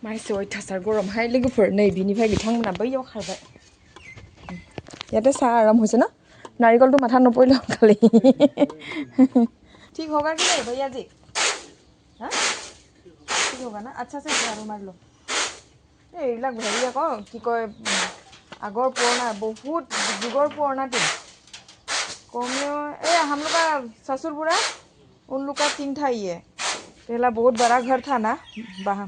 माइसे अयथासार गरमहाय लोगोफोर नै बिनिफ्राय बिथांमोना बैयाव खारबाय याते सा आराम होसे ना नारिकल तो माथा नपरिल खाली ठीक होगा कि नहीं भैया जी हाँ ठीक होगा ना अच्छा से झाड़ू मार लो এইবিলাক হেৰি আকৌ কি কয় আগৰ পুৰণা বহুত যুগৰ পুৰণা টিং कौमियों हम लोग का ससुर बुरा उन लोग का टिंग था ये पहला बहुत बड़ा घर था ना बाहा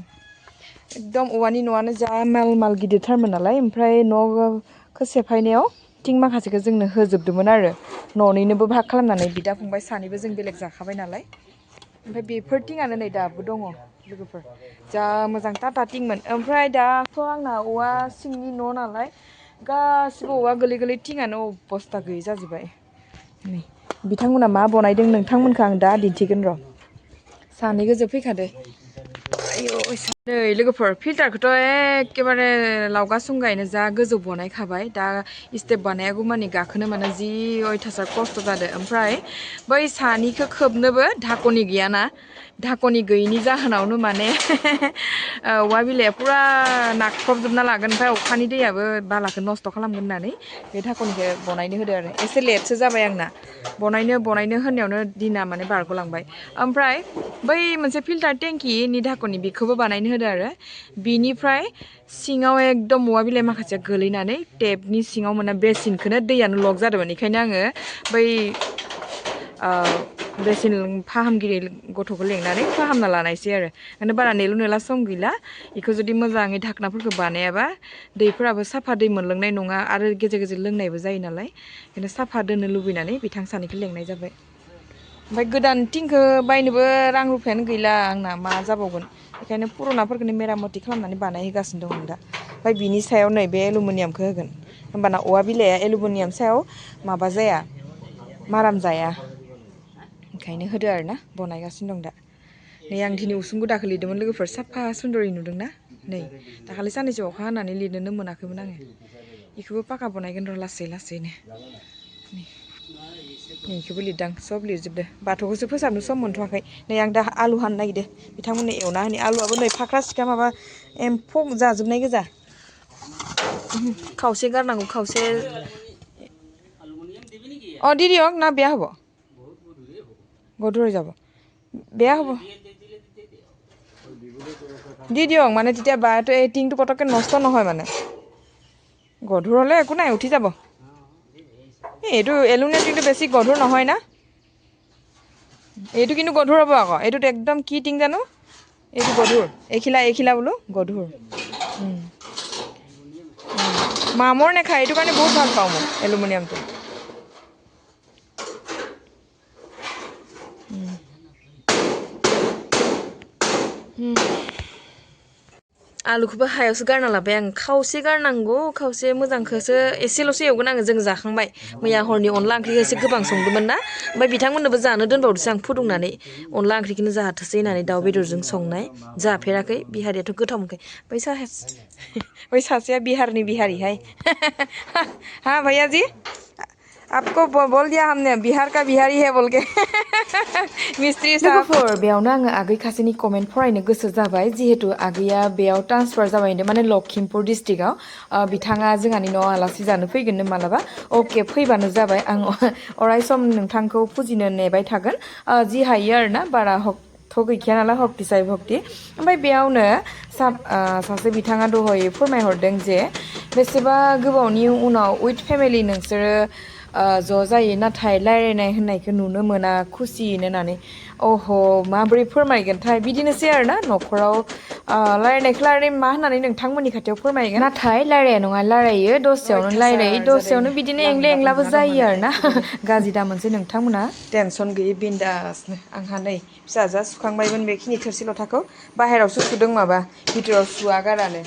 एकदम औवानि न'आनो जा माल गिदिरथारमोन नालाय ओमफ्राय न'खौ सेफायनायाव टिं माखासेखौ जोंनो होजोबदोंमोन आरो न'निनोबो भाग खालामनानै बिदा फंबाय सानैबो जों बेलेग जाखाबाय नालाय ओमफ्राय बेफोर टिंआनो नै दाबो दङ लोगोफोर जा मोजां टाटा टिंमोन ओमफ्राय दाथ' आंना औवा सिंनि न' नालाय गासिबो औवा गोलै टिंआनो अबस्था गैयै जाजोब्बाय नै बिथांमोना मा बनायदों नोंथांमोनखौ आं दा दिन्थिगोन र' सानै गोजो फैखादो आयौ नै लोगोफोर फिल्टारखौथ' एखेबारे लावगा सुंगायैनो जा गोजौ बनायखाबाय दा स्टेप बानायागौ मानि गाखोनो माने जि अयथासार खस्थ' जादों ओमफ्राय बै सानिखौ खोबनोबो धाकनि गैयाना धाकनि गैयिनि जाहोनावनो माने औवा बिलाइया पुरा नाख्रबजोबना लागोन ओमफ्राय अखानि दैयाबो बालाखौ नस्थ' खालामगोन होननानै बे धाकनिखौ बनायनो होदो आरो एसे लेटसो जाबाय आंना बनायनो होननायावनो दिना माने बारग'लांबाय ओमफ्राय बै मोनसे फिल्टार टेंकिनि धाकनि बेखौबो बानायनो होदो आरो बिनिफ्राय सिङाव एकदम औवा बिलाइ माखासेया गोलैनानै टेपनि सिङाव मोना बेसिनखौनो दैयानो लक जादोंमोन बेखायनो आङो बै बेसिन फाहामगिरि गथ'खौ लेंनानै फाहामना लानायसै आरो माने बारा नेलु नेला सम गैला बेखौ जुदि मोजाङै धाकनाफोरखौ बानायाबा दैफोराबो साफा दै मोनलोंनाय नङा आरो गेजेर गेजेर लोंनायबो जायो नालाय बेखायनो साफा दोननो लुबैनानै बिथां सानैखौ लेंनाय जाबाय ओमफ्राय गोदान टिंखौ बायनोबो रां रुफायानो गैला आंना मा जाबावगोन बेखायनो पुरानाफोरखौनो मेरामति खालामनानै बानायहोगासिनो दं आं दा ओमफ्राय बिनि सायाव नै बे एलुमिनियामखौ होगोन होमबाना औवा बिलाइया एलुमिनियाम सायाव माबा जाया माराम जाया ओंखायनो होदो आरो ना बनायगासिनो दं दा नै आं दिनै उसुं गुदाखौ लिरदोंमोन लोगोफोर साफा सुन्दरै नुदोंना नै दाखालि साननैसो अखा हानानै लिरनोनो मोनाखैमोन आङो बेखौबो पाका बनायगोन र' लासैनो नै बेखौबो लिरदां सब लिरजोबदो बाथौखौसो फोसाबनो सम मोनथ'वाखै नै आं दा आलु हानो नागिरदो बिथांमोननो एवना होनि आलुआबो नै फाख्रा सिख्रा माबा एम्फौ जाजोबनाय गोजा खावसे गारनांगौ खावसे অ দি দিয়ক না বেয়া হ'ব গধুৰ হৈ যাব বেয়া হ'ব দি দিয়ক মানে তেতিয়া বাটো এই টিংটো পটককৈ নষ্ট নহয় মানে গধুৰ হ'লে একো নাই উঠি যাব এইটো এলুমিনিয়াম টিংটো বেছি গধুৰ নহয় না এইটো কিন্তু গধুৰ হ'ব আকৌ এইটোত একদম কি টিং জানো এইটো গধুৰ এইখিলা বোলো গধুৰ মামৰ নেখায় এইটো কাৰণে বহুত ভাল পাওঁ মই এলুমিনিয়ামটো आलुखौबो हायावसो गारना लाबाय आं खावसे गारनांगौ खावसे मोजांखौसो एसेल'सो एवगोन आङो जों जाखांबाय मैया हरनि अनला ओंख्रिखौ एसे गोबां संदोंमोन ना ओमफ्राय बिथांमोननोबो जानो दोनबावदोंसो आं फुदुंनानै अनला ओंख्रिखौनो जाथोंसै होननानै दाउ बेदरजों संनाय जाफेराखै बिहारियाथ' गोथाव मोनखायो बै सासेया बिहारनि बिहारिहाय हा भैया जी आपको बोल दिया हमने बिहार का बिहारी है बोल के मिस्ट्रि लोगोफोर बेयावनो आङो आगै खासेनि कमेन्ट फरायनो गोसो जाबाय जिहेतु आगैया बेयाव ट्रान्सफार जाबाय होनदों माने लखिमपुर डिस्ट्रिक्टआव बिथाङा जोंहानि न'आव आलासि जानो फैगोननो मालाबा अके फैबानो जाबाय आं अराय सम नोंथांखौ फुजिनो नेबाय थागोन जि हायो आरो ना बारा हकथ' गैखाया नालाय भक्ति साय भक्ति ओमफ्राय बेयावनो सासे बिथाङा दहाय फोरमायहरदों जे बेसेबा गोबावनि उनाव उइथ फेमिलि नोंसोरो ज' जायो नाथाय रायलायनाय होननायखौ नुनो मोना खुसियैनो होननानै अह माबोरै फोरमायगोनथाय बिदिनोसै आरो ना न'खराव रायलायनायखौ रायलाय मा होननानै नोंथांमोननि खाथियाव फोरमायगोन नाथाय रायलाया नङा रायलायो दसेयावनो बिदिनो एंले एंलाबो जायो आरो ना गाज्रि दा मोनसे नोंथांमोना टेनसन गैयै बिन्दासनो आंहा नै फिसाजोआ सुखांबायमोन बेखिनि थोरसि लथाखौ बाहेरायावसो सुदों माबा भितराव सुवा गारानो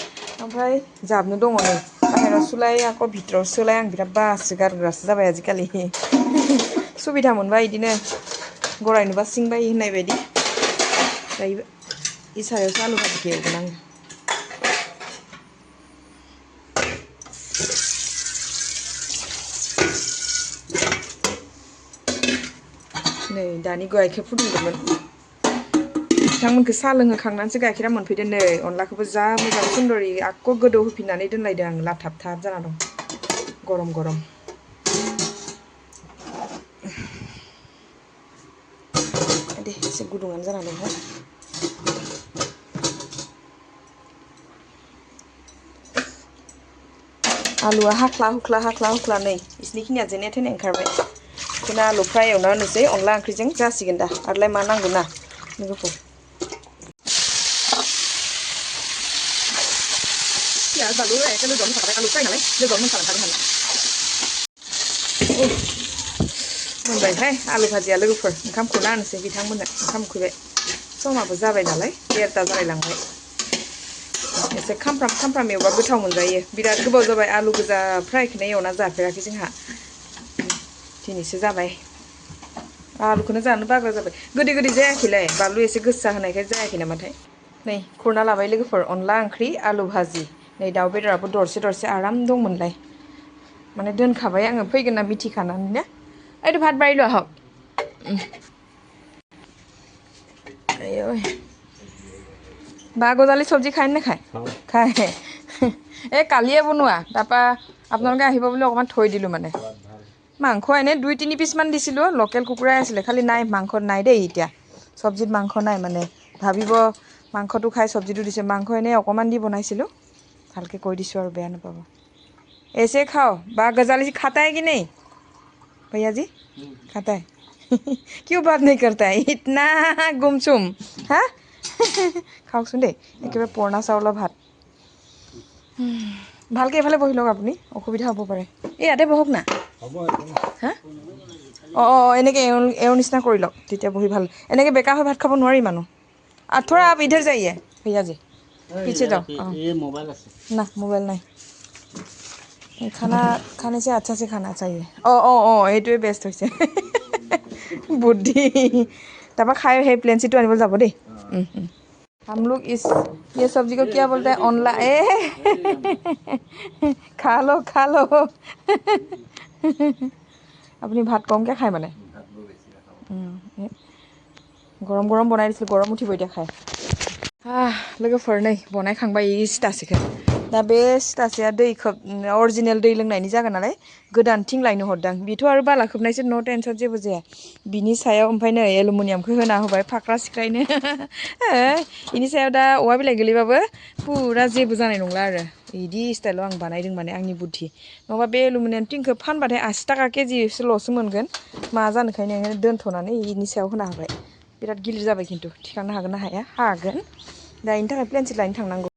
ओमफ्राय जाबनो दङ नै बाहेरायाव सुलाय आक' भितराव सोलाय आं बिराद बासो गारग्रासो जाबाय आजिखालि सुबिदा मोनबा बिदिनो गराय नुबा सिं बायो होननाय बायदि दायो इसारायावसो आलु भाजिखौ एवगोन आङो नै दानि गाइखेर फुदुंदोंमोन बिथांमोनखौ साहा लोंहोखांनानैसो गाइखेरा मोनफैदों नै अनलाखौबो जा मोजां सुन्दरि आक्क गोदौ होफिननानै दोनलायदों आं लाथाबथाब जाना दं गरम गरम दे एसे गुदुङानो जाना दं आलुआ हाख्ला हुख्ला नै इसनिखिनिया जेने थेने ओंखारबाय बेखौनो आलु फ्राय एवना होनोसै अनला ओंख्रिजों जासिगोन दा आरोलाय मा नांगौ ना लोगोफोर पियाज बानलु एसे लोगोआवनो होखाबाय आलु फ्राय नालाय लोगोआवनो मोनखालांखागोन नालाय मोनबायहाय आलु भाजिया लोगोफोर ओंखाम खुरना होनोसै बिथांमोननो ओंखाम उखैबाय समाबो जाबाय नालाय 1:30 जालायलांबाय एसे खामफ्राम एवबा गोथाव मोनजायो बिराद गोबाव जाबाय आलु गोजा फ्रायखौनो एवना जाफेराखै जोंहा दिनैसो जाबाय आलुखौनो जानो बाग्रा जाबाय गोदै जायाखैलाय बानलु एसे गोसा होनायखाय जायाखै नामाथाय नै खुरना लाबाय लोगोफोर अनला ओंख्रि आलु भाजि नै दाउ बेदराबो दरसे आराम दंमोनलाय माने दोनखाबाय आङो फैगोन ना मिथिखानानैनो এইটো ভাত বাঢ়ি লোৱা হওক বা গজালি চব্জি খায় নাখায় খায় এই কালিয়ে বনোৱা তাৰপৰা আপোনালোকে আহিব বুলি অকণমান থৈ দিলোঁ মানে মাংস এনেই 2-3 পিচমান দিছিলোঁ লোকেল কুকুৰাই আছিলে খালি নাই মাংস নাই দেই এতিয়া চব্জিত মাংস নাই মানে ভাবিব মাংসটো খাই চব্জিটো দিছে মাংস এনেই অকণমান দি বনাইছিলোঁ ভালকৈ কৈ দিছোঁ আৰু বেয়া নাপাব ऐसे खाओ बा गजाली खाता है कि नहीं भैया जी खाता है क्यों बात नहीं करता है इतना गुमसुम हाँ খাওকচোন দেই একেবাৰে পুৰণা চাউলৰ ভাত ভালকৈ এফালে বহি লওক আপুনি অসুবিধা হ'ব পাৰে এই ইয়াতে বহক না হা অঁ এনেকৈ এওঁৰ নিচিনা কৰি লওক তেতিয়া বহি ভাল এনেকৈ বেকা হৈ ভাত খাব নোৱাৰি মানুহ আর थोड़ा आप इधर जाइए भैया जी पीछे जाओ ये मोबाइल ना मोबाइल नहीं खाना खाने से अच्छा से खाना चाहिए এইটোৱে বেষ্ট হৈছে বুদ্ধি তাৰপৰা খাই সেই প্লেনচিটো আনিবলৈ যাব দেই हम लोग इस ये सब्जी को क्या बोलते हैं ऑनला खा लो আপুনি ভাত কমকৈ খায় মানে গৰম বনাই দিছিলোঁ গৰম উঠিব এতিয়া খাই लोगोफोर नै बनायखांबाय सिथासेखौ दा बे सिथासेया दैखौ अरिजिनेल दै लोंनायनि जागोन नालाय गोदान थिं लायनो हरदां बेथ' आरो बाला खोबनायसो नो टेनसन जेबो जाया बिनि सायाव ओमफ्राय नै एलुमिनियामखौ होना होबाय फाख्रा सिख्रायनो बेनि सायाव दा औवा बिलाइ गोलैबाबो फुरा जेबो जानाय नंला आरो बिदि स्टाइलाव आं बानायदों माने आंनि बुद्धि नङाबा बे एलुमिनियाम थिंखौ फानबाथाय 80 थाखा केजिसोल'सो मोनगोन मा जानोखायनो ओंखायनो दोनथ'नानै बेनि सायाव होना होबाय बिराद गिलिर जाबाय खिन्थु थिखांनो हागोन ना हाया हागोन दा बेनि थाखाय प्लेनसिट लायनो थांनांगौ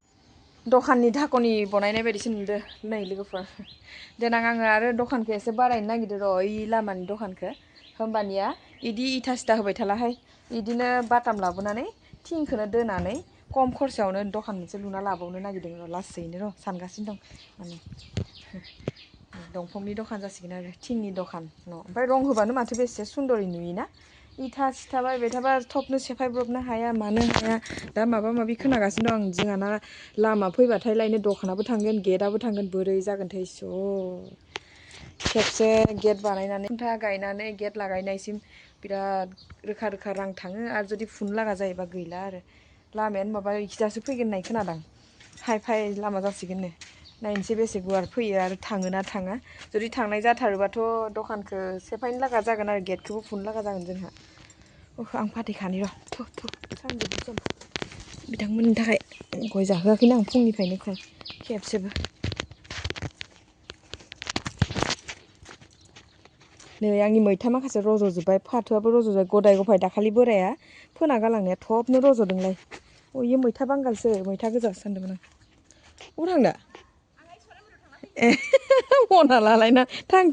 दखाननि धाकनि बनायनाय बायदिसो नुदों नै लोगोफोर देनां आङो आरो दखानखौ एसे बारायनो नागिरदों र' ओइ लामानि दखानखौ होमबानिया इदि इथा सिथा होबाय थालाहाय इदिनो बाटाम लाबोनानै थिंखौनो दोनानै खम खरसायावनो दखान मोनसे लुना लाबावनो नागिरदों र' लासैनो र' सानगासिनो दं माने दंफांनि दखान जासिगोन आरो थिंनि दखान न' ओमफ्राय रं होबानो माथो बेसे सुन्दरै नुयोना इथा सिथा बायबाय थाबा थबनो सेफायब्रबनो हाया मानो हाया दा माबा माबि खोनागासिनो दं आं जोंहाना लामा फैबाथाय लायनो दखानाबो थांगोन गेटआबो थांगोन बोरै जागोनथाय स' खेबसे गेट बानायनानै खुन्था गायनानै गेट लागायनायसिम बिराद रोखा रां थाङो आरो जुदि फुनो लागा जायोबा गैला आरो लामायानो माबा इखिजासो फैगोन होननाय खोनादों हाइ फाइ लामा जासिगोननो नायनोसै बेसे गुवार फैयो आरो थाङोना थाङा जुदि थांनाय जाथारोबाथ' दखानखौ सेफायनो लागा जागोन आरो गेटखौबो फुनो लागा जागोन जोंहा आं फाथैखानि र' सानजौफु सम बिथांमोननि थाखाय गय जाहोआखैनो आं फुंनिफ्रायनो खेबसेबो नै आंनि मैथा माखासे रज'जोब्बाय फाथोआबो रज'जोब्बाय गदाय गफाय दाखालि बोराया फोना गालांनाया थबनो रज'दोंलाय इयो मैथा बांगालसो मैथा गोजासो सानदोंमोन आं अबाव थांनो ए मना लालायना थां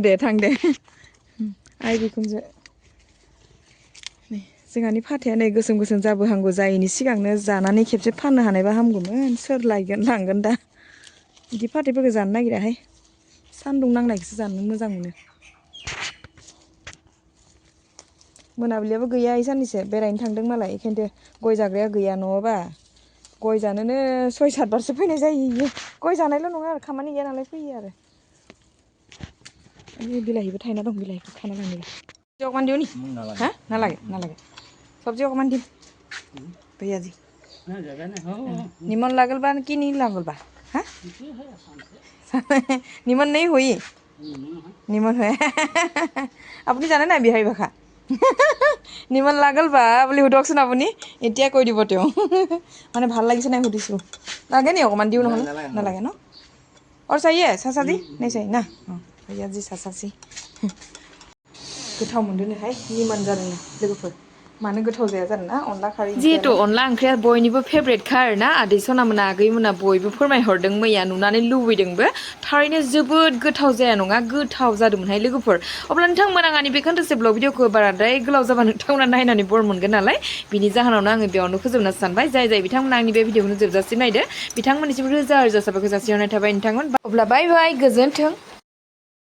दे थां दे आइ बिखुनजो नै जोंहानि फाथैया नै गोसोम जाबोहांगौ जायैनि सिगांनो जानानै खेबसे फाननो हानायबा हामगौमोन सोर लायगोन लांगोन दा बिदि फाथैफोरखौ जानो नागिराहाय सान्दुं नांनायखौसो जानो मोजां मोनो मोनाबिलियाबो गैया ओइ साननैसो बेरायनो थांदों मालाय बेखायनोथ' गय जाग्राया गैया नङाबा गय जानोनो 6-7 बारसो फैनाय जायो इयो गय जानायल' नङा आरो खामानि गैया नालाय फैयो आरो बिलाहिबो थायना दं बिलाहिखौ खाना लांनो जगमान दिउनि हा नालागे চব্জি অকণমান দিম ভैयाजी निमन लागल बा कि नहीं लागल बा हाँ निमन नहीं हुई निमन हुए আপুনি জানে নাই বিহাৰী ভাষা নিমন লাগল বা বুলি সুধকচোন আপুনি এতিয়া কৈ দিব তেওঁ মানে ভাল লাগিছে নাই সুধিছোঁ লাগে নি অকণমান দিওঁ নহ'লে নালাগে ন और चाहिए सासा जी नहीं चाहिए ना भैया जी सासा जी गोथाव मोनदोंनोहाय निमन जादोंनो लोगोफोर मानो गोथाव जाया जानो ना अनला खारै जिहेतु अनला ओंख्रिया बयनिबो फेभरेटखा आरोना आदै सनामोना आगैमोना बयबो फोरमायहरदों मैया नुनानै लुबैदोंबो थारैनो जोबोद गोथाव जाया नङा गोथाव जादोंमोनहाय लोगोफोर अब्ला नोंथांमोना आंनि बे खोनथासे ब्लग भिडिअखौ बाराद्राय गोलाव जाबा नोंथांमोना नायनानै बर मोनगोन नालाय बिनि जाहोनावनो आङो बेयावनो फोजोबनो सानबाय जाय बिथांमोना आंनि बे भिडिअखौनो जोबजासिम नायदो बिथांमोननिसिम रोजा रोजा साबायखर जासिहरनाय थाबाय नोंथांमोन अब्ला बाय बाय गोजोन्थों